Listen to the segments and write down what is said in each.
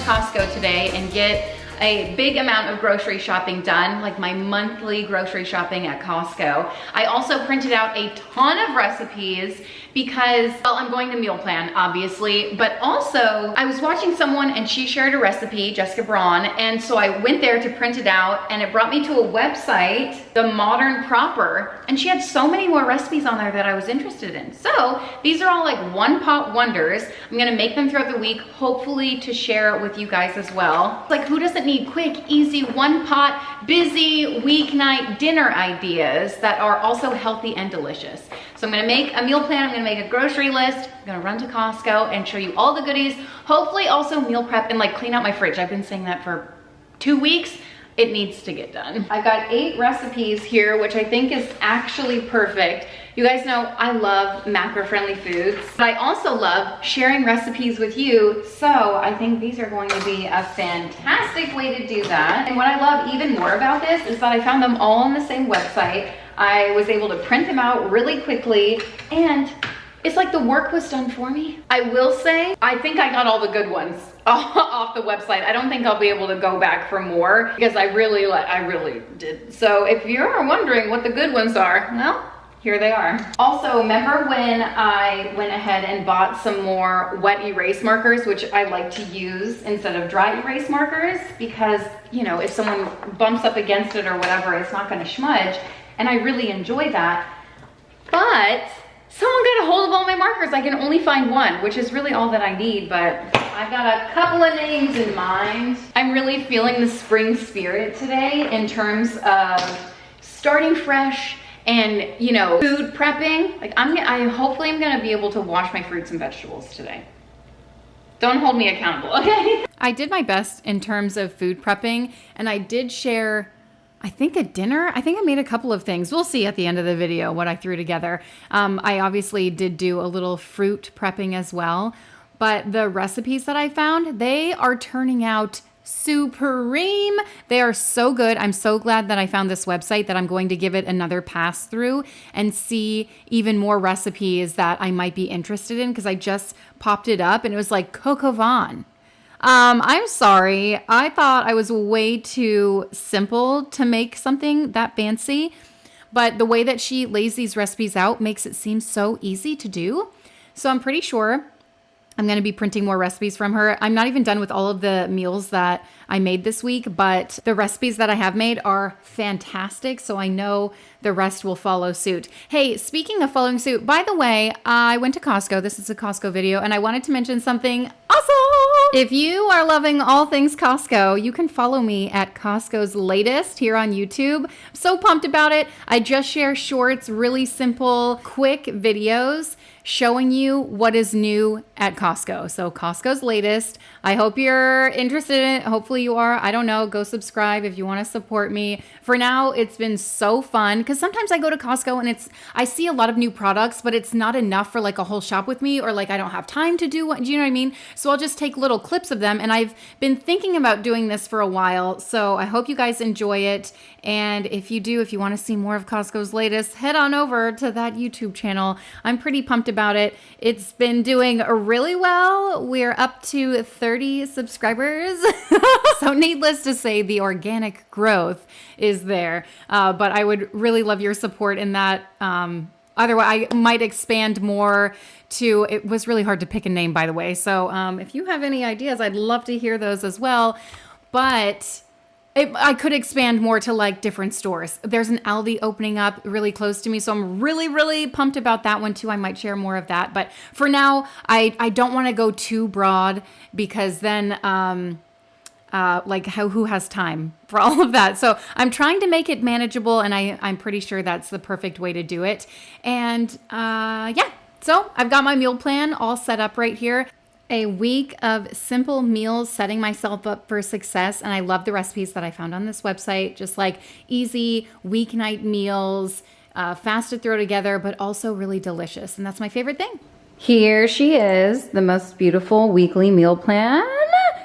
Costco today and get a big amount of grocery shopping done, like my monthly grocery shopping at Costco. I also printed out a ton of recipes because, well, I'm going to meal plan, obviously, but also I was watching someone and she shared a recipe, Jessica Braun, and so I went there to print it out and it brought me to a website, The Modern Proper, and she had so many more recipes on there that I was interested in. So these are all like one pot wonders. I'm gonna make them throughout the week, hopefully to share with you guys as well. Like, who doesn't need quick, easy, one pot, busy weeknight dinner ideas that are also healthy and delicious? So I'm gonna make a meal plan, I'm gonna make a grocery list, I'm gonna run to Costco and show you all the goodies, hopefully also meal prep and like clean out my fridge. I've been saying that for 2 weeks. It needs to get done. I've got 8 recipes here, which I think is actually perfect. You guys know I love macro-friendly foods, but I also love sharing recipes with you. So I think these are going to be a fantastic way to do that. And what I love even more about this is that I found them all on the same website. I was able to print them out really quickly and it's like the work was done for me. I will say, I think I got all the good ones off the website. I don't think I'll be able to go back for more because I really did. So if you're wondering what the good ones are, well, here they are. Also, remember when I went ahead and bought some more wet erase markers, which I like to use instead of dry erase markers because, you know, if someone bumps up against it or whatever, it's not gonna smudge. And I really enjoy that. But someone got a hold of all my markers. I can only find one, which is really all that I need, but I've got a couple of names in mind. I'm really feeling the spring spirit today in terms of starting fresh and, you know, food prepping. Like hopefully I'm gonna be able to wash my fruits and vegetables today. Don't hold me accountable, okay? I did my best in terms of food prepping, and I did share, I think, a dinner. I think I made a couple of things. We'll see at the end of the video what I threw together. I obviously did do a little fruit prepping as well, but the recipes that I found, they are turning out supreme. They are so good. I'm so glad that I found this website that I'm going to give it another pass through and see even more recipes that I might be interested in because I just popped it up and it was like Coco Vaughn. I'm sorry. I thought I was way too simple to make something that fancy, but the way that she lays these recipes out makes it seem so easy to do. So I'm pretty sure I'm going to be printing more recipes from her. I'm not even done with all of the meals that I made this week, but the recipes that I have made are fantastic. So I know the rest will follow suit. Hey, speaking of following suit, by the way, I went to Costco. This is a Costco video, and I wanted to mention something awesome. If you are loving all things Costco, you can follow me at Costco's Latest here on YouTube. I'm so pumped about it. I just share shorts, really simple, quick videos showing you what is new at Costco. So Costco's Latest. I hope you're interested in it. Hopefully you are. I don't know. Go subscribe if you want to support me. For now, it's been so fun because sometimes I go to Costco and I see a lot of new products, but it's not enough for like a whole shop with me, or like I don't have time to do you know what I mean? So I'll just take little clips of them, and I've been thinking about doing this for a while. So I hope you guys enjoy it. And if you do, if you want to see more of Costco's Latest, head on over to that YouTube channel. I'm pretty pumped about it. It's been doing really well. We're up to 30 subscribers. So needless to say, the organic growth is there. But I would really love your support in that. Otherwise, I might expand more to, it was really hard to pick a name, by the way. So if you have any ideas, I'd love to hear those as well. But I could expand more to like different stores. There's an Aldi opening up really close to me, so I'm really, really pumped about that one too. I might share more of that. But for now, I don't want to go too broad because then who has time for all of that? So I'm trying to make it manageable, and I'm pretty sure that's the perfect way to do it. And yeah, so I've got my meal plan all set up right here. A week of simple meals, setting myself up for success. And I love the recipes that I found on this website, just like easy weeknight meals, fast to throw together, but also really delicious. And that's my favorite thing. Here she is, the most beautiful weekly meal plan.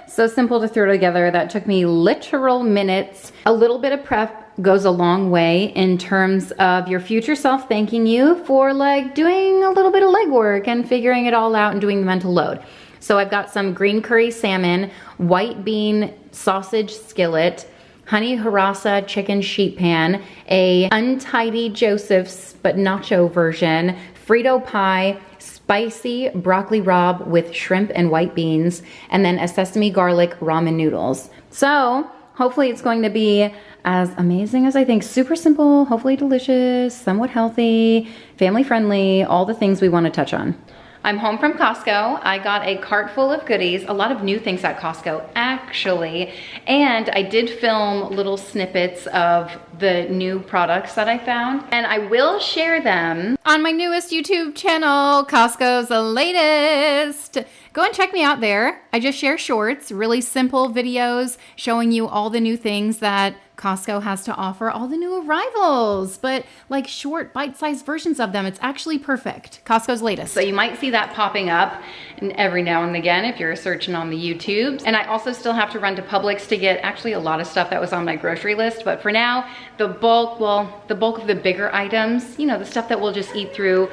So simple to throw together. That took me literal minutes. A little bit of prep goes a long way in terms of your future self thanking you for like doing a little bit of legwork and figuring it all out and doing the mental load. So I've got some green curry salmon, white bean sausage skillet, honey harissa chicken sheet pan, a untidy Joseph's but nacho version, Frito pie, spicy broccoli rabe with shrimp and white beans, and then a sesame garlic ramen noodles. So hopefully it's going to be as amazing as I think. Super simple, hopefully delicious, somewhat healthy, family friendly, all the things we want to touch on. I'm home from Costco. I got a cart full of goodies, a lot of new things at Costco actually, and I did film little snippets of the new products that I found, and I will share them on my newest YouTube channel, Costco's the Latest. Go and check me out there. I just share shorts, really simple videos showing you all the new things that Costco has to offer, all the new arrivals, but like short bite-sized versions of them. It's actually perfect. Costco's Latest. So you might see that popping up every now and again if you're searching on the YouTubes. And I also still have to run to Publix to get actually a lot of stuff that was on my grocery list. But for now, the bulk of the bigger items, you know, the stuff that we'll just eat through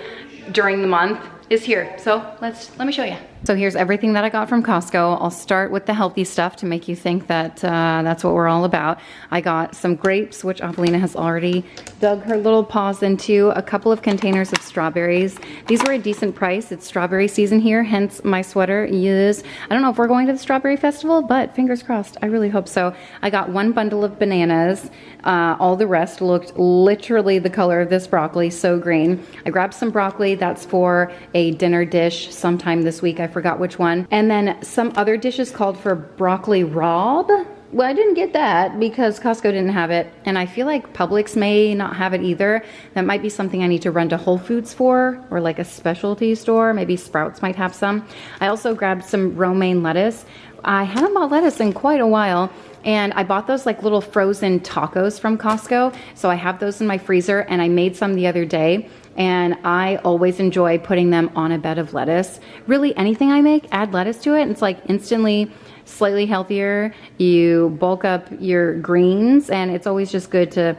during the month is here. So let me show you. So here's everything that I got from Costco. I'll start with the healthy stuff to make you think that that's what we're all about. I got some grapes, which Adelina has already dug her little paws into, a couple of containers of strawberries. These were a decent price. It's strawberry season here, hence my sweater. Yes. I don't know if we're going to the strawberry festival, but fingers crossed. I really hope so. I got one bundle of bananas. All the rest looked literally the color of this broccoli, so green. I grabbed some broccoli. That's for a dinner dish sometime this week. I forgot which one. And then some other dishes called for broccoli rabe. Well, I didn't get that because Costco didn't have it. And I feel like Publix may not have it either. That might be something I need to run to Whole Foods for, or like a specialty store. Maybe Sprouts might have some. I also grabbed some romaine lettuce. I haven't bought lettuce in quite a while. And I bought those like little frozen tacos from Costco. So I have those in my freezer, and I made some the other day. And I always enjoy putting them on a bed of lettuce. Really, anything I make, add lettuce to it, and it's like instantly slightly healthier. You bulk up your greens, and it's always just good to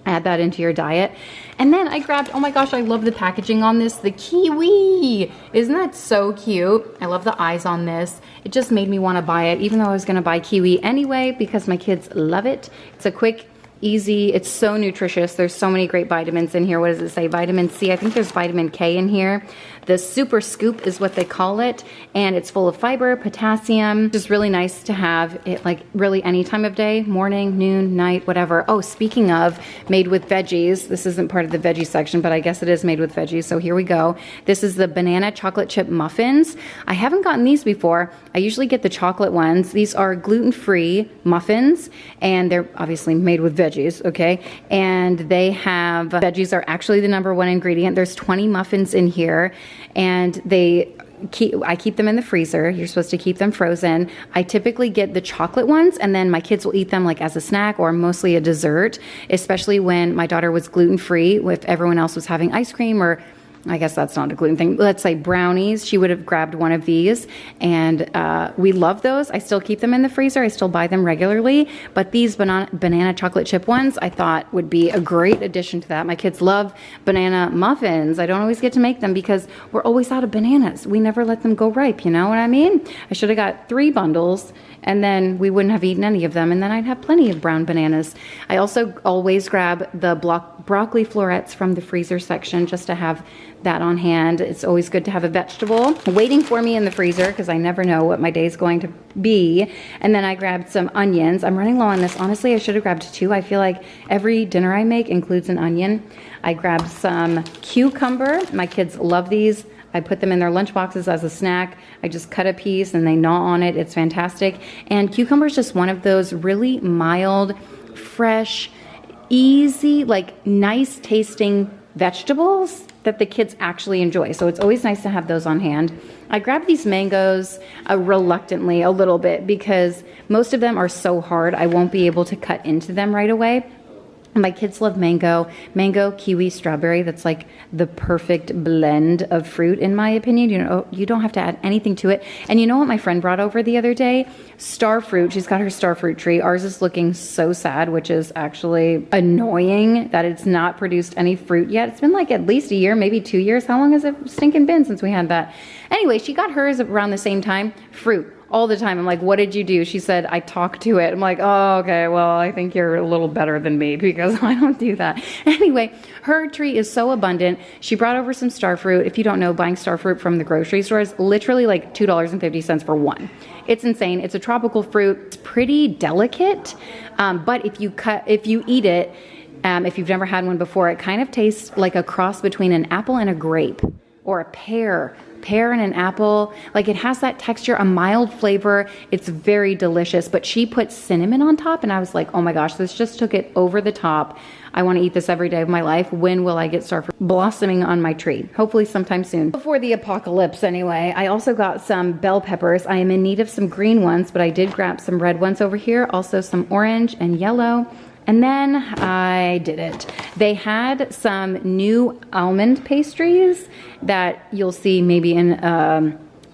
add that into your diet. And then I grabbed, oh my gosh, I love the packaging on this, the kiwi. Isn't that so cute? I love the eyes on this. It just made me want to buy it, even though I was going to buy kiwi anyway because my kids love it. It's a quick, easy, it's so nutritious. There's so many great vitamins in here. What does it say? Vitamin C. I think there's vitamin K in here. The super scoop is what they call it, and it's full of fiber, potassium. Just really nice to have it like really any time of day, morning, noon, night, whatever. Oh, speaking of made with veggies, this isn't part of the veggie section, but I guess it is made with veggies, so here we go. This is the banana chocolate chip muffins. I haven't gotten these before. I usually get the chocolate ones. These are gluten-free muffins, and they're obviously made with veggies, okay? And they have, veggies are actually the #1 ingredient. There's 20 muffins in here, and I keep them in the freezer. You're supposed to keep them frozen. I typically get the chocolate ones, and then my kids will eat them like as a snack or mostly a dessert, especially when my daughter was gluten-free. If everyone else was having ice cream, or I guess that's not a gluten thing, let's say brownies, she would have grabbed one of these, and we love those. I still keep them in the freezer. I still buy them regularly, but these banana chocolate chip ones I thought would be a great addition to that. My kids love banana muffins. I don't always get to make them because we're always out of bananas. We never let them go ripe, you know what I mean? I should have got 3 bundles, and then we wouldn't have eaten any of them, and then I'd have plenty of brown bananas. I also always grab the broccoli florets from the freezer section just to have that on hand. It's always good to have a vegetable waiting for me in the freezer because I never know what my day is going to be. And then I grabbed some onions. I'm running low on this. Honestly, I should have grabbed 2. I feel like every dinner I make includes an onion. I grabbed some cucumber. My kids love these. I put them in their lunch boxes as a snack. I just cut a piece and they gnaw on it. It's fantastic. And cucumber is just one of those really mild, fresh, easy, like nice tasting vegetables that the kids actually enjoy. So it's always nice to have those on hand. I grabbed these mangoes reluctantly a little bit because most of them are so hard I won't be able to cut into them right away. My kids love mango, kiwi, strawberry. That's like the perfect blend of fruit in my opinion. You know, you don't have to add anything to it. And you know what my friend brought over the other day? Star fruit. She's got her star fruit tree. Ours is looking so sad, which is actually annoying that it's not produced any fruit yet. It's been like at least a year, maybe 2 years. How long has it stinking been since we had that? Anyway, she got hers around the same time. Fruit. All the time. I'm like, what did you do? She said, I talked to it. I'm like, oh, okay, well, I think you're a little better than me because I don't do that. Anyway, her tree is so abundant. She brought over some star fruit. If you don't know, buying star fruit from the grocery store is literally like $2.50 for one. It's insane. It's a tropical fruit. It's pretty delicate, but if you eat it, if you've never had one before, it kind of tastes like a cross between an apple and a grape or a pear and an apple. Like it has that texture, a mild flavor. It's very delicious, but she put cinnamon on top and I was like, oh my gosh, this just took it over the top. I want to eat this every day of my life. When will I get star fruit blossoming on my tree? Hopefully sometime soon. Before the apocalypse anyway. I also got some bell peppers. I am in need of some green ones, but I did grab some red ones over here. Also some orange and yellow. And then I did it. They had some new almond pastries that you'll see maybe in,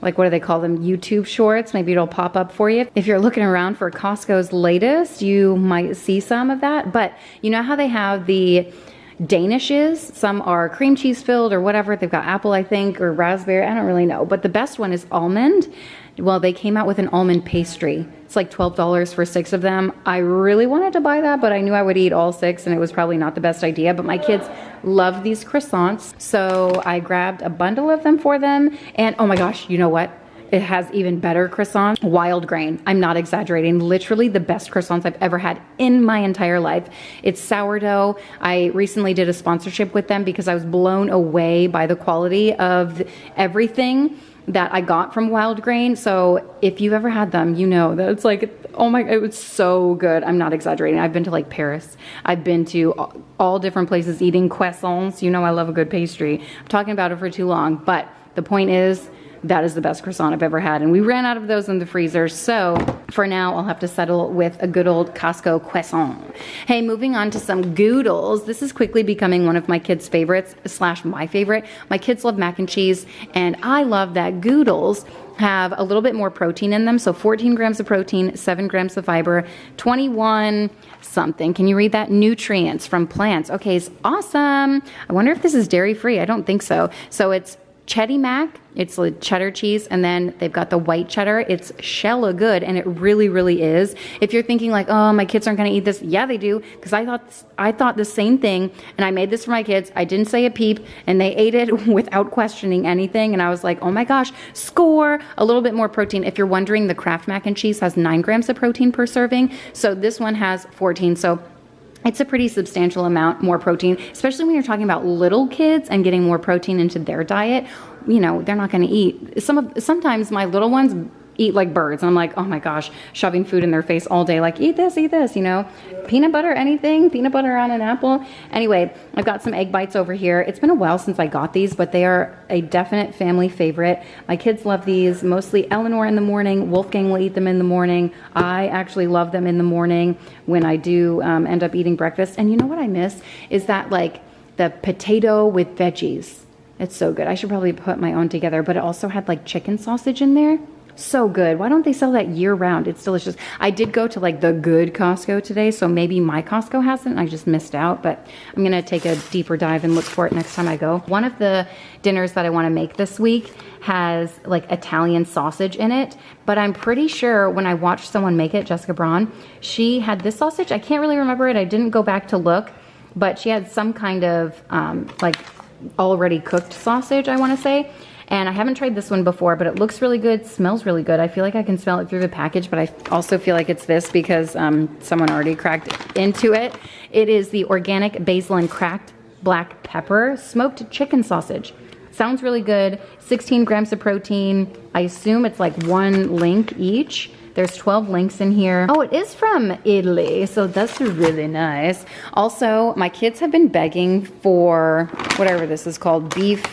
like what do they call them? YouTube shorts. Maybe it'll pop up for you. If you're looking around for Costco's latest, you might see some of that. But you know how they have the Danishes? Some are cream cheese filled or whatever. They've got apple, I think, or raspberry. I don't really know. But the best one is almond. Well, they came out with an almond pastry. It's like $12 for 6 of them. I really wanted to buy that, but I knew I would eat all 6 and it was probably not the best idea. But my kids love these croissants. So I grabbed a bundle of them for them. And oh my gosh, you know what? It has even better croissants. Wild grain. I'm not exaggerating. Literally the best croissants I've ever had in my entire life. It's sourdough. I recently did a sponsorship with them because I was blown away by the quality of everything that I got from Wild Grain. So if you've ever had them, you know that it's like, oh my, it was so good. I'm not exaggerating. I've been to like Paris. I've been to all different places eating croissants. You know I love a good pastry. I'm talking about it for too long, but the point is, that is the best croissant I've ever had. And we ran out of those in the freezer. So for now, I'll have to settle with a good old Costco croissant. Hey, moving on to some goodles. This is quickly becoming one of my kids' favorites / my favorite. My kids love mac and cheese. And I love that goodles have a little bit more protein in them. So 14 grams of protein, 7 grams of fiber, 21 something. Can you read that? Nutrients from plants. Okay, it's awesome. I wonder if this is dairy free. I don't think so. So it's Cheddar Mac, it's like cheddar cheese, and then they've got the white cheddar. It's hella good, and it really, really is. If you're thinking like, oh, my kids aren't gonna eat this, yeah, they do, because I thought the same thing, and I made this for my kids. I didn't say a peep, and they ate it without questioning anything, and I was like, oh my gosh, score! A little bit more protein. If you're wondering, the Kraft mac and cheese has 9 grams of protein per serving, so this one has 14, so it's a pretty substantial amount more protein, especially when you're talking about little kids and getting more protein into their diet. You know, they're not going to eat. Sometimes my little ones eat like birds. And I'm like, oh my gosh, shoving food in their face all day. Like, eat this, you know. Peanut butter, anything. Peanut butter on an apple. Anyway, I've got some egg bites over here. It's been a while since I got these, but they are a definite family favorite. My kids love these. Mostly Eleanor in the morning. Wolfgang will eat them in the morning. I actually love them in the morning when I do end up eating breakfast. And you know what I miss is that like the potato with veggies. It's so good. I should probably put my own together, but it also had like chicken sausage in there. So good. Why don't they sell that year round? It's delicious. I did go to like the good Costco today, so maybe my Costco hasn't. I just missed out, but I'm going to take a deeper dive and look for it next time I go. One of the dinners that I want to make this week has like Italian sausage in it, but I'm pretty sure when I watched someone make it, Jessica Braun, she had this sausage. I can't really remember it. I didn't go back to look, but she had some kind of like already cooked sausage, I want to say. And I haven't tried this one before, but it looks really good, smells really good. I feel like I can smell it through the package, but I also feel like it's this because someone already cracked into it. It is the organic basil and cracked black pepper smoked chicken sausage. Sounds really good. 16 grams of protein. I assume it's like 1 link each. There's 12 links in here. Oh, it is from Italy, so that's really nice. Also, my kids have been begging for whatever this is called, beef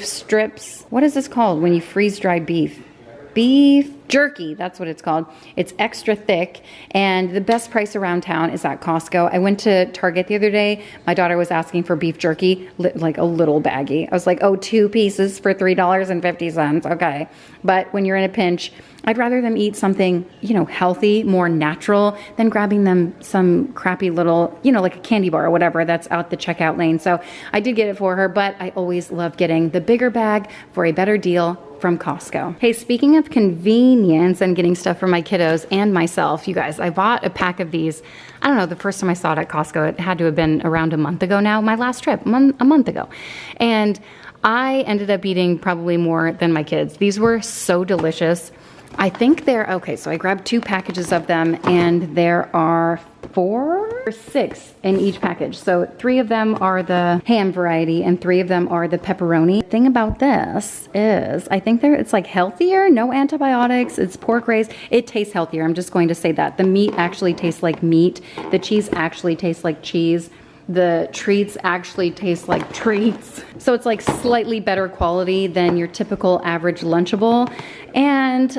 strips. What is this called when you freeze dry beef? Beef jerky, that's what it's called. It's extra thick, and the best price around town is at Costco. I went to Target the other day. My daughter was asking for beef jerky, like a little baggie. I was like, oh, 2 pieces for $3.50. Okay. But when you're in a pinch, I'd rather them eat something, you know, healthy, more natural, than grabbing them some crappy little, you know, like a candy bar or whatever that's out the checkout lane. So I did get it for her, but I always love getting the bigger bag for a better deal from Costco. Hey, speaking of convenience and getting stuff for my kiddos and myself, you guys, I bought a pack of these. I don't know, the first time I saw it at Costco, it had to have been around a month ago now, my last trip, a month ago. And I ended up eating probably more than my kids. These were so delicious. I think they're, okay, so I grabbed 2 packages of them, and there are 4 or 6 in each package. So 3 of them are the ham variety and 3 of them are the pepperoni. The thing about this is I think it's like healthier, no antibiotics, it's pork raised. It tastes healthier, I'm just going to say that. The meat actually tastes like meat. The cheese actually tastes like cheese. The treats actually taste like treats. So it's like slightly better quality than your typical average Lunchable. And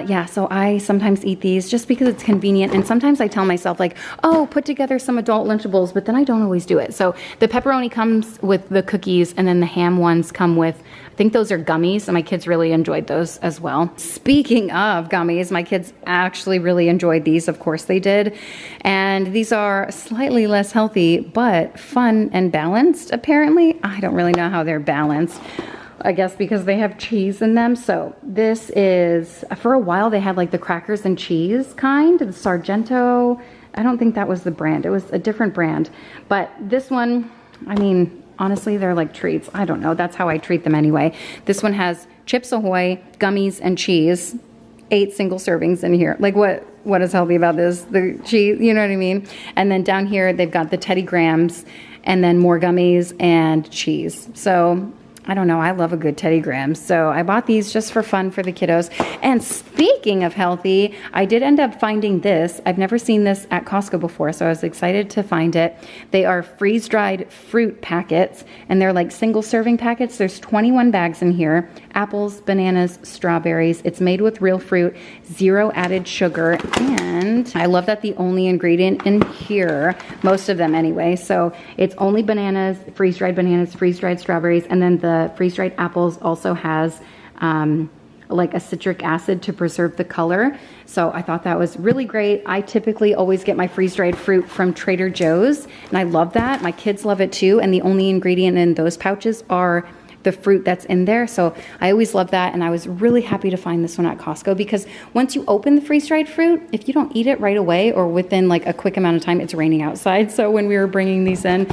yeah, so I sometimes eat these just because it's convenient. And sometimes I tell myself like, oh, put together some adult Lunchables, but then I don't always do it. So the pepperoni comes with the cookies, and then the ham ones come with, I think those are gummies, and my kids really enjoyed those as well. Speaking of gummies, my kids actually really enjoyed these. Of course they did. And these are slightly less healthy, but fun and balanced, apparently. I don't really know how they're balanced. I guess because they have cheese in them. So this is, for a while they had like the crackers and cheese kind, the Sargento. I don't think that was the brand. It was a different brand. But this one, I mean, honestly, they're like treats. I don't know. That's how I treat them anyway. This one has Chips Ahoy, gummies, and cheese. 8 single servings in here. Like what is healthy about this? The cheese, you know what I mean? And then down here, they've got the Teddy Grahams, and then more gummies and cheese. So I don't know, I love a good Teddy Graham. So I bought these just for fun for the kiddos. And speaking of healthy, I did end up finding this. I've never seen this at Costco before, so I was excited to find it. They are freeze-dried fruit packets, and they're like single serving packets. There's 21 bags in here. Apples, bananas, strawberries. It's made with real fruit, 0 added sugar. And I love that the only ingredient in here, most of them anyway, so it's only bananas, freeze-dried strawberries, and then the freeze-dried apples also has like a citric acid to preserve the color. So I thought that was really great. I typically always get my freeze-dried fruit from Trader Joe's, and I love that. My kids love it too, and the only ingredient in those pouches are the fruit that's in there. So I always love that, and I was really happy to find this one at Costco, because once you open the freeze-dried fruit, if you don't eat it right away or within like a quick amount of time, it's raining outside. So when we were bringing these in,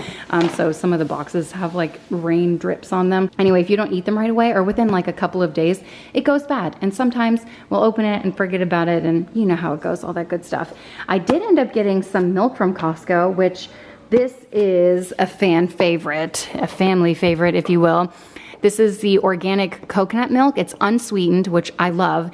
so some of the boxes have like rain drips on them. Anyway, if you don't eat them right away or within like a couple of days, it goes bad. And sometimes we'll open it and forget about it, and you know how it goes, all that good stuff. I did end up getting some milk from Costco, which this is a fan favorite, a family favorite, if you will. This is the organic coconut milk. It's unsweetened, which I love.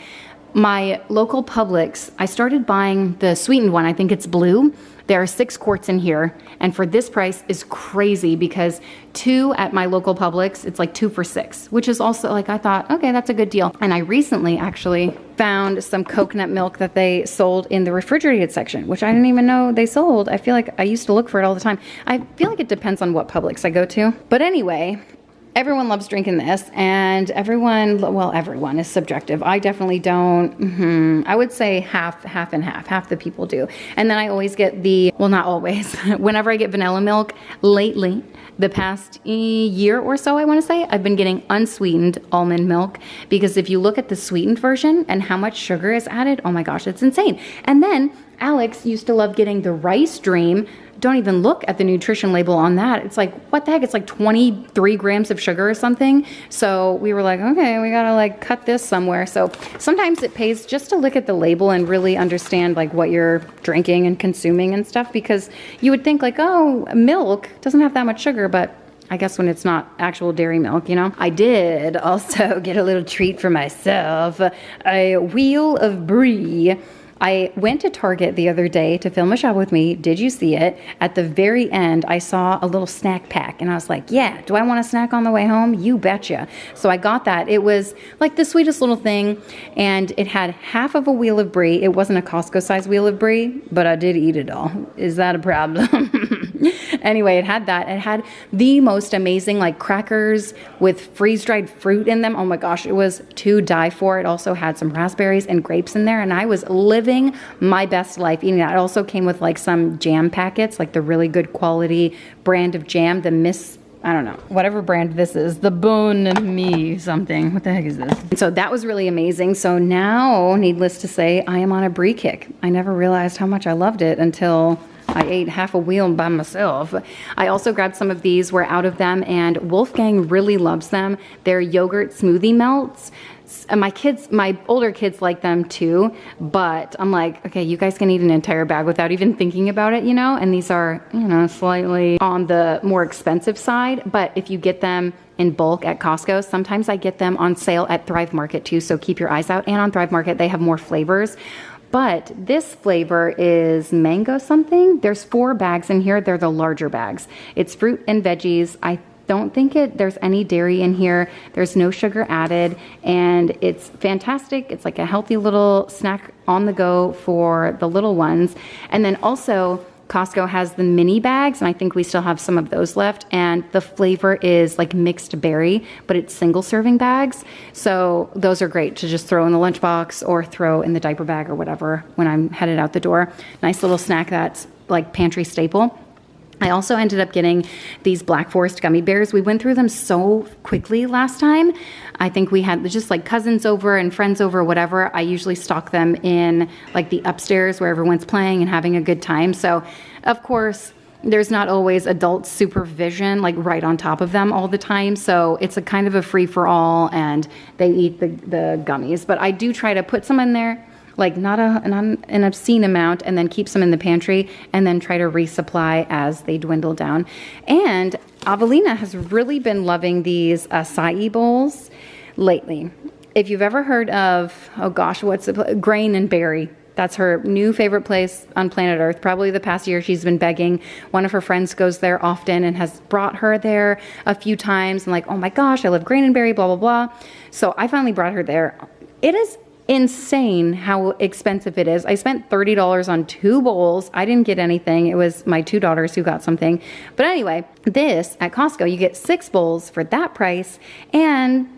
My local Publix, I started buying the sweetened one. I think it's blue. There are 6 quarts in here, and for this price is crazy, because 2 at my local Publix, it's like 2 for $6, which is also like, I thought, okay, that's a good deal. And I recently actually found some coconut milk that they sold in the refrigerated section, which I didn't even know they sold. I feel like I used to look for it all the time. I feel like it depends on what Publix I go to. But anyway, everyone loves drinking this, and everyone is subjective. I definitely don't. I would say half and half. Half the people do. And then I always get not always. Whenever I get vanilla milk, lately, the past year or so, I want to say, I've been getting unsweetened almond milk, because if you look at the sweetened version and how much sugar is added, oh my gosh, it's insane. And then Alex used to love getting the Rice Dream. Don't even look at the nutrition label on that. It's like, what the heck? It's like 23 grams of sugar or something. So we were like, okay, we gotta like cut this somewhere. So sometimes it pays just to look at the label and really understand like what you're drinking and consuming and stuff, because you would think like, oh, milk doesn't have that much sugar, but I guess when it's not actual dairy milk, you know. I did also get a little treat for myself, a wheel of brie. I went to Target the other day to film a shop with me. Did you see it? At the very end, I saw a little snack pack and I was like, yeah, do I want a snack on the way home? You betcha. So I got that. It was like the sweetest little thing, and it had half of a wheel of brie. It wasn't a Costco size wheel of brie, but I did eat it all. Is that a problem? Anyway, it had that. It had the most amazing like crackers with freeze-dried fruit in them. Oh my gosh, it was to die for. It also had some raspberries and grapes in there, and I was living my best life eating that. It also came with like some jam packets, like the really good quality brand of jam, the Miss, I don't know, whatever brand this is, the Bon Me something. What the heck is this? So that was really amazing. So now, needless to say, I am on a brie kick. I never realized how much I loved it until I ate half a wheel by myself. I also grabbed some of these. We're out of them, and Wolfgang really loves them. They're yogurt smoothie melts. My older kids like them too, but I'm like, okay, you guys can eat an entire bag without even thinking about it, you know? And these are, you know, slightly on the more expensive side, but if you get them in bulk at Costco, sometimes I get them on sale at Thrive Market too, so keep your eyes out. And on Thrive Market, they have more flavors. But this flavor is mango something. There's 4 bags in here. They're the larger bags. It's fruit and veggies. I don't think there's any dairy in here. There's no sugar added, and it's fantastic. It's like a healthy little snack on the go for the little ones. And then also, Costco has the mini bags, and I think we still have some of those left, and the flavor is like mixed berry, but it's single serving bags. So those are great to just throw in the lunchbox or throw in the diaper bag or whatever when I'm headed out the door. Nice little snack that's like pantry staple. I also ended up getting these Black Forest gummy bears. We went through them so quickly last time. I think we had just like cousins over and friends over, whatever. I usually stock them in like the upstairs where everyone's playing and having a good time. So of course, there's not always adult supervision like right on top of them all the time. So it's a kind of a free for all, and they eat the gummies. But I do try to put some in there, like not an obscene amount, and then keep some in the pantry and then try to resupply as they dwindle down. And Avelina has really been loving these acai bowls lately. If you've ever heard of, oh gosh, what's it, Grain and Berry. That's her new favorite place on planet Earth. Probably the past year she's been begging. One of her friends goes there often and has brought her there a few times, and like, oh my gosh, I love Grain and Berry, blah, blah, blah. So I finally brought her there. It is insane how expensive it is. I spent $30 on 2 bowls. I didn't get anything. It was my 2 daughters who got something. But anyway, this at Costco, you get 6 bowls for that price, and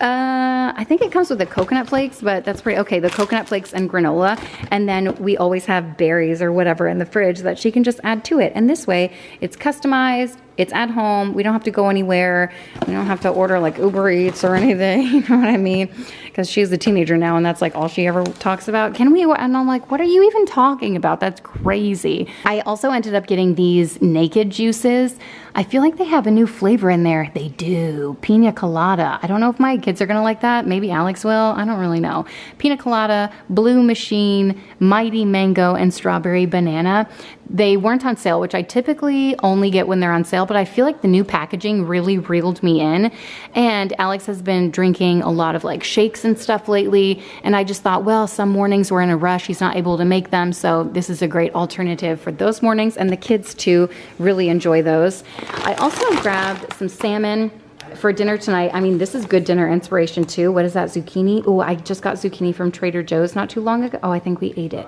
I think it comes with the coconut flakes, but that's pretty okay. The coconut flakes and granola. And then we always have berries or whatever in the fridge that she can just add to it. And this way it's customized. It's at home. We don't have to go anywhere. We don't have to order like Uber Eats or anything. You know what I mean? Because she's a teenager now, and that's like all she ever talks about. Can we? And I'm like, what are you even talking about? That's crazy. I also ended up getting these naked juices. I feel like they have a new flavor in there. They do. Pina colada. I don't know if my kids are going to like that. Maybe Alex will. I don't really know. Pina colada, Blue Machine, Mighty Mango, and Strawberry Banana. They weren't on sale, which I typically only get when they're on sale, but I feel like the new packaging really reeled me in. And Alex has been drinking a lot of like shakes and stuff lately, and I just thought, well, some mornings we're in a rush, he's not able to make them, so this is a great alternative for those mornings, and the kids too really enjoy those. I also grabbed some salmon for dinner tonight. I mean, this is good dinner inspiration too. What is that, zucchini? Oh, I just got zucchini from Trader Joe's not too long ago. Oh, I think we ate it.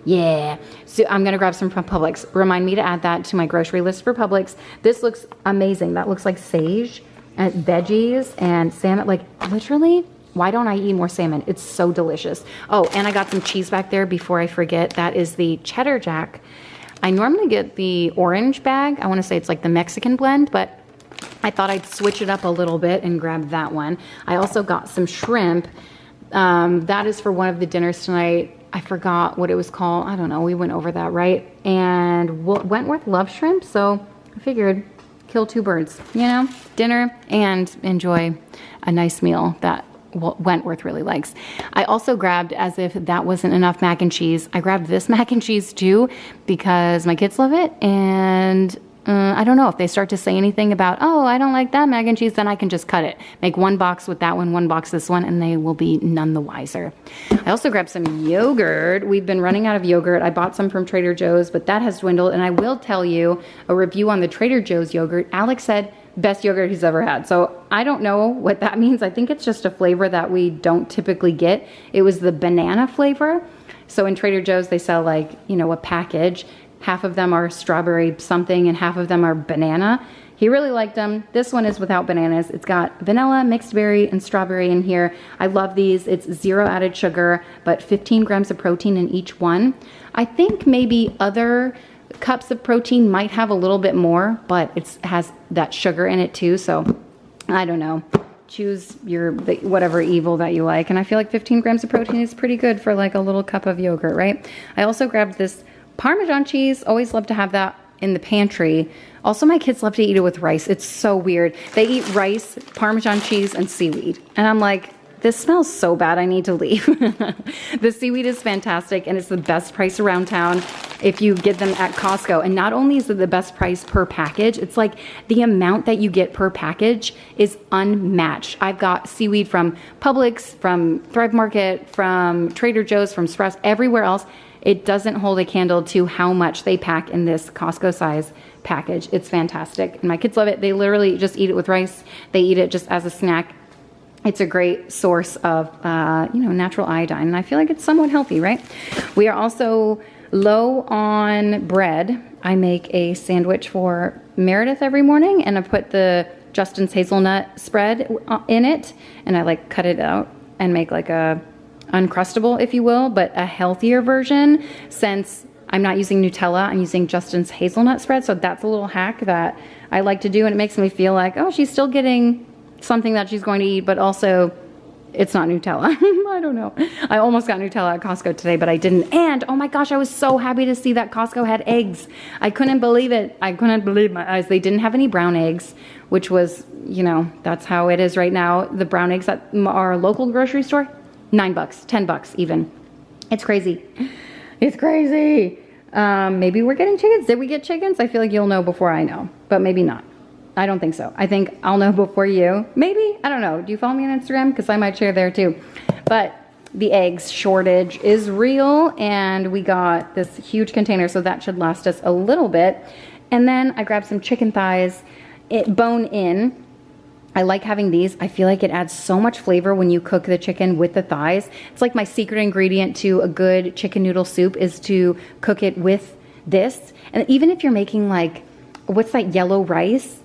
Yeah, so I'm gonna grab some from Publix. Remind me to add that to my grocery list for Publix. This looks amazing. That looks like sage and veggies and salmon. Like literally, why don't I eat more salmon? It's so delicious. Oh, and I got some cheese back there before I forget. That is the cheddar jack. I normally get the orange bag. I wanna say it's like the Mexican blend, but I thought I'd switch it up a little bit and grab that one. I also got some shrimp. That is for one of the dinners tonight. I forgot what it was called. I don't know. We went over that, right? And Wentworth loves shrimp, so I figured kill 2 birds, you know? Dinner and enjoy a nice meal that Wentworth really likes. I also grabbed, as if that wasn't enough mac and cheese, I grabbed this mac and cheese too because my kids love it, and I don't know if they start to say anything about, oh, I don't like that mac and cheese, then I can just cut it. Make one box with that one box this one, and they will be none the wiser. I also grabbed some yogurt. We've been running out of yogurt. I bought some from Trader Joe's, but that has dwindled. And I will tell you a review on the Trader Joe's yogurt. Alex said best yogurt he's ever had. So I don't know what that means. I think it's just a flavor that we don't typically get. It was the banana flavor. So in Trader Joe's, they sell like, you know, a package. Half of them are strawberry something and half of them are banana. He really liked them. This one is without bananas. It's got vanilla, mixed berry, and strawberry in here. I love these. It's 0 added sugar, but 15 grams of protein in each one. I think maybe other cups of protein might have a little bit more, but it has that sugar in it too. So I don't know. Choose your whatever evil that you like. And I feel like 15 grams of protein is pretty good for like a little cup of yogurt, right? I also grabbed this Parmesan cheese. Always love to have that in the pantry. Also, my kids love to eat it with rice. It's so weird. They eat rice, Parmesan cheese, and seaweed. And I'm like, this smells so bad, I need to leave. The seaweed is fantastic, and it's the best price around town if you get them at Costco. And not only is it the best price per package, it's like the amount that you get per package is unmatched. I've got seaweed from Publix, from Thrive Market, from Trader Joe's, from Sprouts, everywhere else. It doesn't hold a candle to how much they pack in this Costco size package. It's fantastic. And my kids love it. They literally just eat it with rice. They eat it just as a snack. It's a great source of, you know, natural iodine. And I feel like it's somewhat healthy, right? We are also low on bread. I make a sandwich for Meredith every morning, and I put the Justin's hazelnut spread in it. And I like cut it out and make like a Uncrustable, if you will, but a healthier version. Since I'm not using Nutella, I'm using Justin's hazelnut spread. So that's a little hack that I like to do, and it makes me feel like, oh, she's still getting something that she's going to eat, but also it's not Nutella. I don't know. I almost got Nutella at Costco today, but I didn't. And oh my gosh, I was so happy to see that Costco had eggs. I couldn't believe it. I couldn't believe my eyes. They didn't have any brown eggs, which was, you know, that's how it is right now. The brown eggs at our local grocery store, $9, $10 even. It's crazy. It's crazy. Maybe we're getting chickens. Did we get chickens? I feel like you'll know before I know, but maybe not. I don't think so. I think I'll know before you. Maybe. I don't know. Do you follow me on Instagram? Because I might share there too. But the eggs shortage is real, and we got this huge container, so that should last us a little bit. And then I grabbed some chicken thighs, bone in. I like having these. I feel like it adds so much flavor when you cook the chicken with the thighs. It's like my secret ingredient to a good chicken noodle soup is to cook it with this. And even if you're making like, what's that, yellow rice?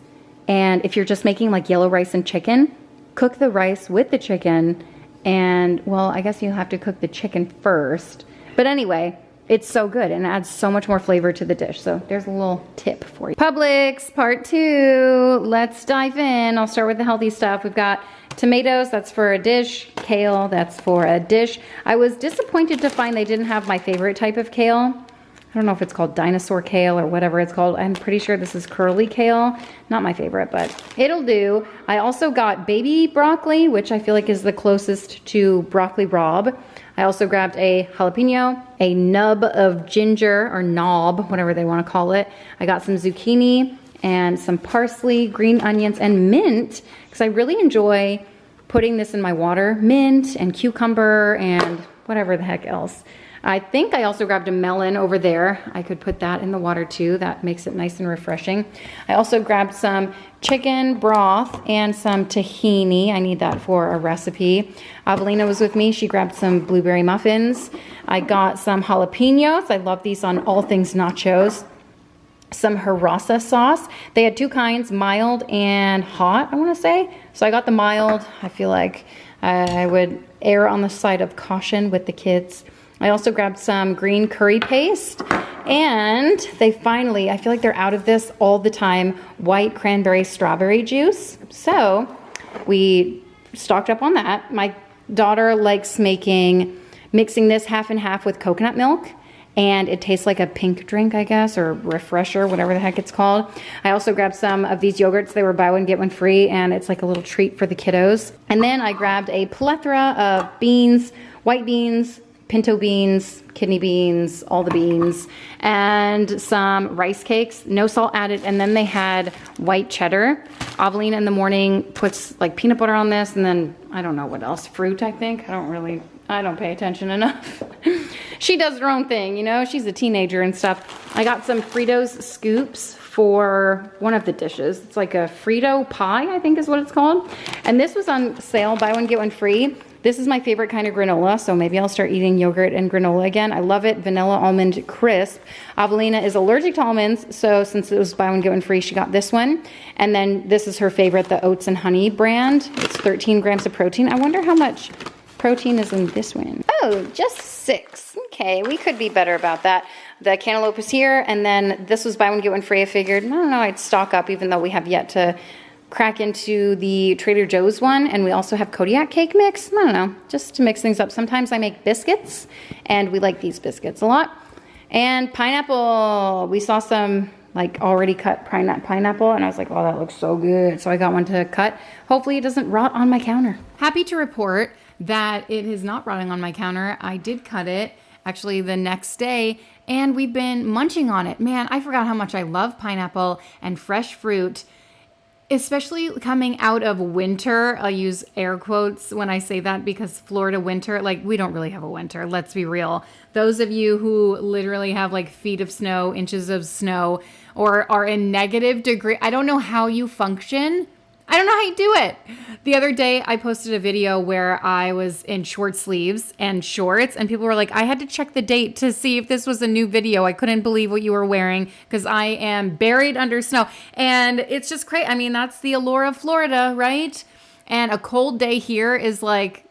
And if you're just making like yellow rice and chicken, cook the rice with the chicken. And well, I guess you'll have to cook the chicken first. But anyway, it's so good and adds so much more flavor to the dish. So there's a little tip for you. Publix part 2. Let's dive in. I'll start with the healthy stuff. We've got tomatoes, that's for a dish. Kale, that's for a dish. I was disappointed to find they didn't have my favorite type of kale. I don't know if it's called dinosaur kale or whatever it's called. I'm pretty sure this is curly kale. Not my favorite, but it'll do. I also got baby broccoli, which I feel like is the closest to broccoli rabe. I also grabbed a jalapeno, a nub of ginger, or knob, whatever they want to call it. I got some zucchini and some parsley, green onions, and mint, because I really enjoy putting this in my water. Mint and cucumber and whatever the heck else. I think I also grabbed a melon over there. I could put that in the water too. That makes it nice and refreshing. I also grabbed some chicken broth and some tahini. I need that for a recipe. Avelina was with me. She grabbed some blueberry muffins. I got some jalapenos. I love these on all things nachos. Some Harissa sauce. They had 2 kinds, mild and hot, I want to say. So I got the mild. I feel like I would err on the side of caution with the kids. I also grabbed some green curry paste, and they finally, I feel like they're out of this all the time, white cranberry strawberry juice. So we stocked up on that. My daughter likes mixing this half and half with coconut milk, and it tastes like a pink drink, I guess, or refresher, whatever the heck it's called. I also grabbed some of these yogurts. They were buy one, get one free, and it's like a little treat for the kiddos. And then I grabbed a plethora of beans, white beans, pinto beans, kidney beans, all the beans, and some rice cakes, no salt added. And then they had white cheddar. Avelina in the morning puts like peanut butter on this, and then I don't know what else, fruit, I think. I don't pay attention enough. She does her own thing, you know, she's a teenager and stuff. I got some Fritos scoops for one of the dishes. It's like a Frito pie, I think is what it's called. And this was on sale, buy one, get one free. This is my favorite kind of granola, so maybe I'll start eating yogurt and granola again. I love it, vanilla almond crisp. Avelina is allergic to almonds, so since it was buy one, get one free, she got this one. And then this is her favorite, the Oats and Honey brand. It's 13 grams of protein. I wonder how much protein is in this one. Oh, just 6. Okay, we could be better about that. The cantaloupe is here, and then this was buy one, get one free. I figured, I don't know, I'd stock up, even though we have yet to crack into the Trader Joe's one, and we also have Kodiak cake mix. I don't know, just to mix things up. Sometimes I make biscuits, and we like these biscuits a lot. And pineapple. We saw some like already cut pineapple, and I was like, oh, that looks so good. So I got one to cut. Hopefully it doesn't rot on my counter. Happy to report that it is not rotting on my counter. I did cut it actually the next day, and we've been munching on it. Man, I forgot how much I love pineapple and fresh fruit, especially coming out of winter. I'll use air quotes when I say that because Florida winter, like we don't really have a winter, let's be real. Those of you who literally have like feet of snow, inches of snow, or are in negative degree, I don't know how you function. I don't know how you do it. The other day I posted a video where I was in short sleeves and shorts, and people were like, I had to check the date to see if this was a new video. I couldn't believe what you were wearing because I am buried under snow. And it's just crazy. I mean, that's the allure of Florida, right? And a cold day here is like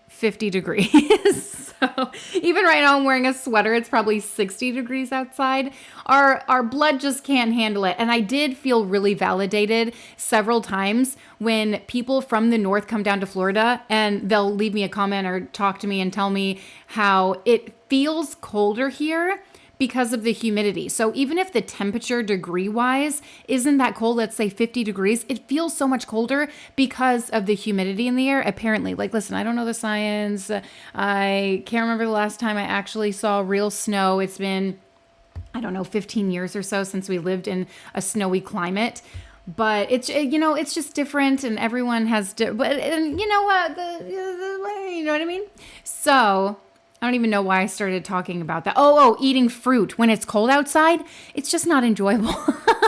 50 degrees. So even right now I'm wearing a sweater. It's probably 60 degrees outside. Our blood just can't handle it. And I did feel really validated several times when people from the north come down to Florida and they'll leave me a comment or talk to me and tell me how it feels colder here because of the humidity. So even if the temperature degree-wise isn't that cold, let's say 50 degrees, it feels so much colder because of the humidity in the air, apparently. Like, listen, I don't know the science. I can't remember the last time I actually saw real snow. It's been, I don't know, 15 years or so since we lived in a snowy climate. But it's, you know, it's just different, and everyone has, and you know what, you know what I mean? So I don't even know why I started talking about that. Oh, eating fruit when it's cold outside. It's just not enjoyable.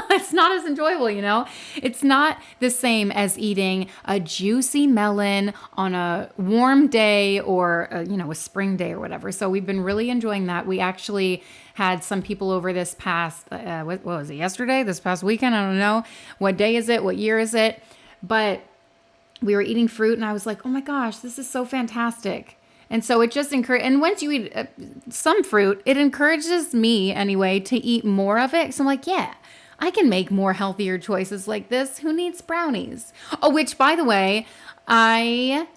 It's not as enjoyable, you know? It's not the same as eating a juicy melon on a warm day or, a spring day or whatever. So we've been really enjoying that. We actually had some people over this past, what was it, yesterday? This past weekend? I don't know. What day is it? What year is it? But we were eating fruit, and I was like, oh my gosh, this is so fantastic. And so it just and once you eat some fruit, it encourages me anyway to eat more of it. So I'm like, yeah, I can make more healthier choices like this. Who needs brownies? Oh, which by the way, I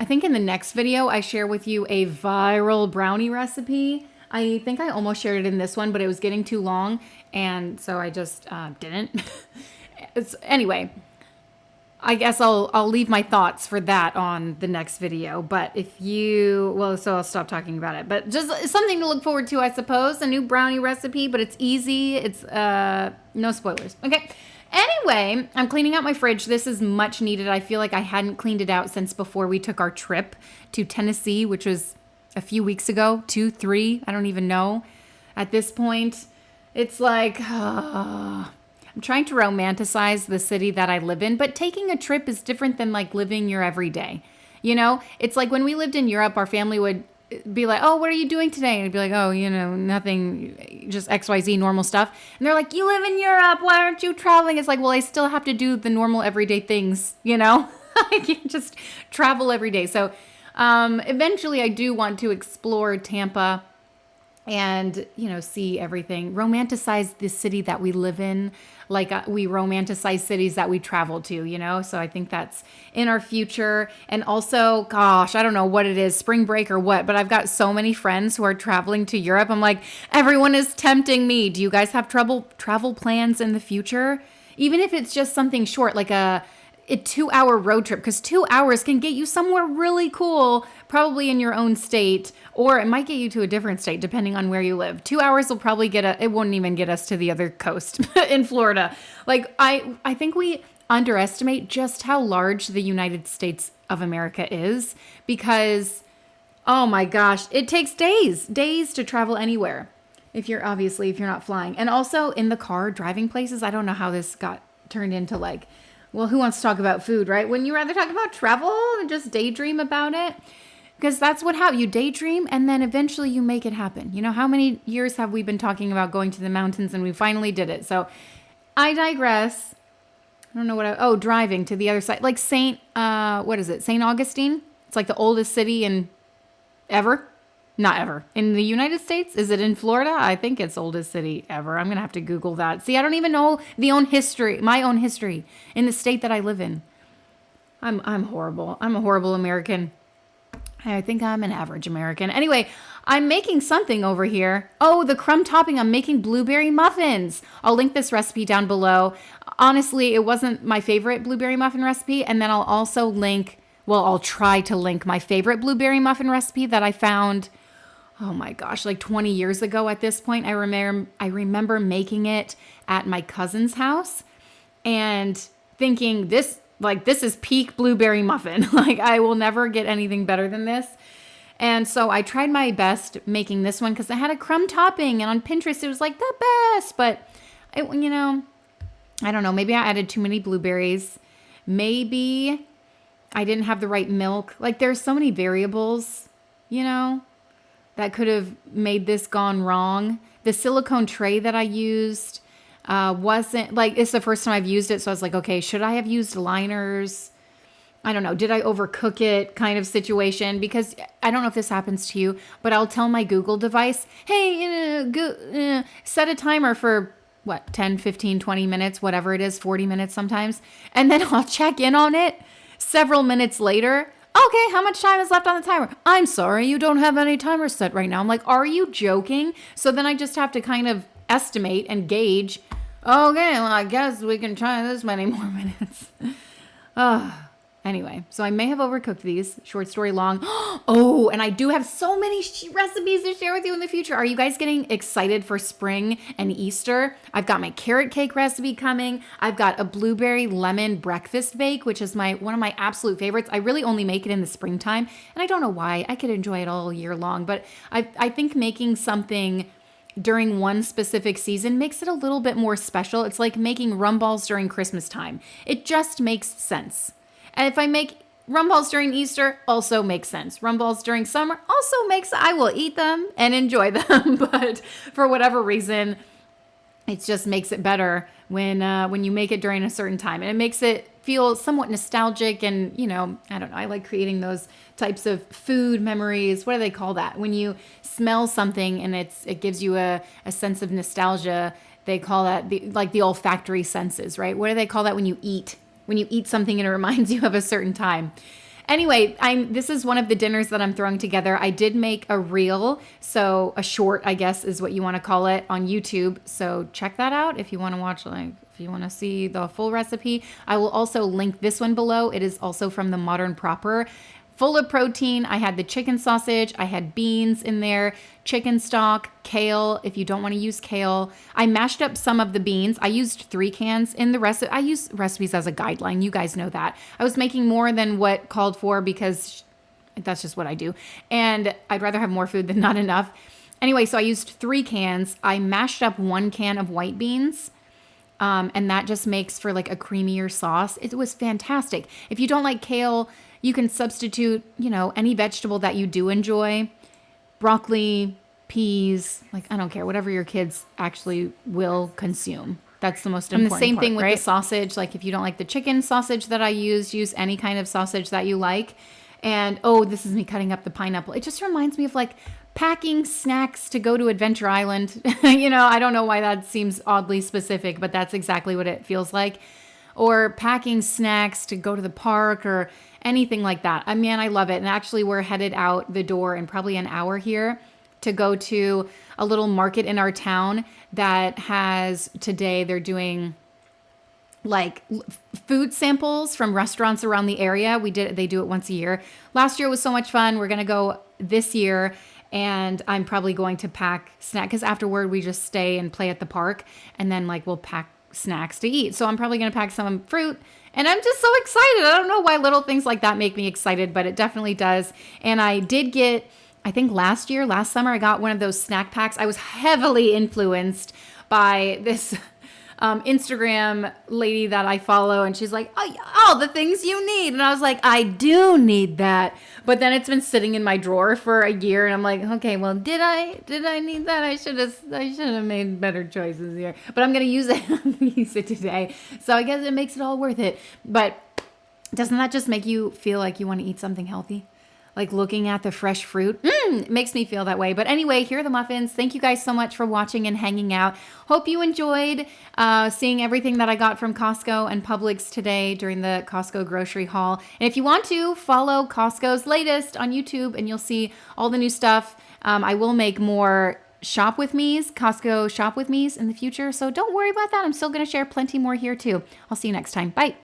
think in the next video, I share with you a viral brownie recipe. I think I almost shared it in this one, but it was getting too long. And so I just didn't. Anyway, I guess I'll leave my thoughts for that on the next video. But so I'll stop talking about it. But just something to look forward to, I suppose. A new brownie recipe, but it's easy. It's no spoilers. Okay. Anyway, I'm cleaning out my fridge. This is much needed. I feel like I hadn't cleaned it out since before we took our trip to Tennessee, which was a few weeks ago, 2, 3, I don't even know. At this point, it's like, I'm trying to romanticize the city that I live in, but taking a trip is different than like living your everyday. You know, it's like when we lived in Europe, our family would be like, oh, what are you doing today? And I'd be like, oh, nothing, just XYZ normal stuff. And they're like, you live in Europe, why aren't you traveling? It's like, well, I still have to do the normal everyday things, I can't just travel every day. So eventually I do want to explore Tampa and, see everything, romanticize the city that we live in, like we romanticize cities that we travel to, so I think that's in our future. And also, gosh, I don't know what it is, spring break or what, but I've got so many friends who are traveling to Europe. I'm like, everyone is tempting me. Do you guys have travel plans in the future? Even if it's just something short, like a 2-hour road trip, because 2 hours can get you somewhere really cool probably in your own state, or it might get you to a different state depending on where you live. 2 hours will probably it won't even get us to the other coast in Florida. Like I think we underestimate just how large the United States of America is, because oh my gosh, it takes days to travel anywhere. If you're not flying. And also in the car, driving places. I don't know how this got turned into like, well, who wants to talk about food, right? Wouldn't you rather talk about travel and just daydream about it? Because that's what happens. You daydream and then eventually you make it happen. You know, how many years have we been talking about going to the mountains and we finally did it? So I digress. I don't know driving to the other side. Like St. Augustine? It's like the oldest city in ever. Not ever. In the United States? Is it in Florida? I think it's oldest city ever. I'm going to have to Google that. See, I don't even know my own history in the state that I live in. I'm horrible. I'm a horrible American. I think I'm an average American. Anyway, I'm making something over here. Oh, the crumb topping. I'm making blueberry muffins. I'll link this recipe down below. Honestly, it wasn't my favorite blueberry muffin recipe. And then I'll also I'll try to link my favorite blueberry muffin recipe that I found, oh my gosh, like 20 years ago at this point. I remember making it at my cousin's house and thinking this is peak blueberry muffin. Like I will never get anything better than this. And so I tried my best making this one because I had a crumb topping, and on Pinterest it was like the best, but I don't know, maybe I added too many blueberries. Maybe I didn't have the right milk. Like there's so many variables, that could have made this gone wrong. The silicone tray that I used wasn't like, it's the first time I've used it. So I was like, okay, should I have used liners? I don't know. Did I overcook it kind of situation? Because I don't know if this happens to you, but I'll tell my Google device, hey, set a timer for 10, 15, 20 minutes, whatever it is, 40 minutes sometimes. And then I'll check in on it several minutes later. Okay, how much time is left on the timer? I'm sorry, you don't have any timer set right now. I'm like, are you joking? So then I just have to kind of estimate and gauge. Okay, well, I guess we can try this many more minutes. Anyway, so I may have overcooked these. Short story long. Oh, and I do have so many recipes to share with you in the future. Are you guys getting excited for spring and Easter? I've got my carrot cake recipe coming. I've got a blueberry lemon breakfast bake, which is one of my absolute favorites. I really only make it in the springtime, and I don't know why. I could enjoy it all year long, but I think making something during one specific season makes it a little bit more special. It's like making rum balls during Christmas time. It just makes sense. And if I make rum balls during Easter, also makes sense. Rum balls during summer also I will eat them and enjoy them. But for whatever reason, it just makes it better when you make it during a certain time. And it makes it feel somewhat nostalgic. And, I don't know, I like creating those types of food memories. What do they call that? When you smell something and it gives you a sense of nostalgia, they call that the olfactory senses, right? What do they call that when you eat? When you eat something and it reminds you of a certain time. Anyway, this is one of the dinners that I'm throwing together. I did make a reel, so a short, I guess is what you want to call it, on YouTube. So check that out if you want to watch, if you want to see the full recipe. I will also link this one below. It is also from the Modern Proper. Full of protein. I had the chicken sausage. I had beans in there, chicken stock, kale, if you don't want to use kale. I mashed up some of the beans. I used 3 cans in the recipe. I use recipes as a guideline. You guys know that. I was making more than what called for because that's just what I do. And I'd rather have more food than not enough. Anyway, so I used 3 cans. I mashed up 1 can of white beans. And that just makes for like a creamier sauce. It was fantastic. If you don't like kale, you can substitute, any vegetable that you do enjoy. Broccoli, peas, I don't care, whatever your kids actually will consume. That's the most important part, and the same thing with the sausage. Like if you don't like the chicken sausage that I use any kind of sausage that you like. And, this is me cutting up the pineapple. It just reminds me of packing snacks to go to Adventure Island. I don't know why that seems oddly specific, but that's exactly what it feels like. Or packing snacks to go to the park or anything like that. I mean, I love it. And actually, we're headed out the door in probably an hour here to go to a little market in our town that has today, they're doing like food samples from restaurants around the area. They do it once a year. Last year was so much fun. We're going to go this year, and I'm probably going to pack snack because afterward we just stay and play at the park, and then like we'll pack snacks to eat. So I'm probably going to pack some fruit, and I'm just so excited. I don't know why little things like that make me excited, but it definitely does. And I did get, I think last summer, I got one of those snack packs. I was heavily influenced by this Instagram lady that I follow, and she's like, oh, all the things you need. And I was like, I do need that. But then it's been sitting in my drawer for a year, and I'm like, okay, well, did I need that? I should have made better choices here. But I'm gonna use it. I'm gonna use it today. So I guess it makes it all worth it. But doesn't that just make you feel like you want to eat something healthy? Like looking at the fresh fruit, it makes me feel that way. But anyway, here are the muffins. Thank you guys so much for watching and hanging out. Hope you enjoyed seeing everything that I got from Costco and Publix today during the Costco grocery haul. And if you want to, follow Costco's latest on YouTube and you'll see all the new stuff. I will make more Costco shop with me's in the future. So don't worry about that. I'm still going to share plenty more here too. I'll see you next time. Bye.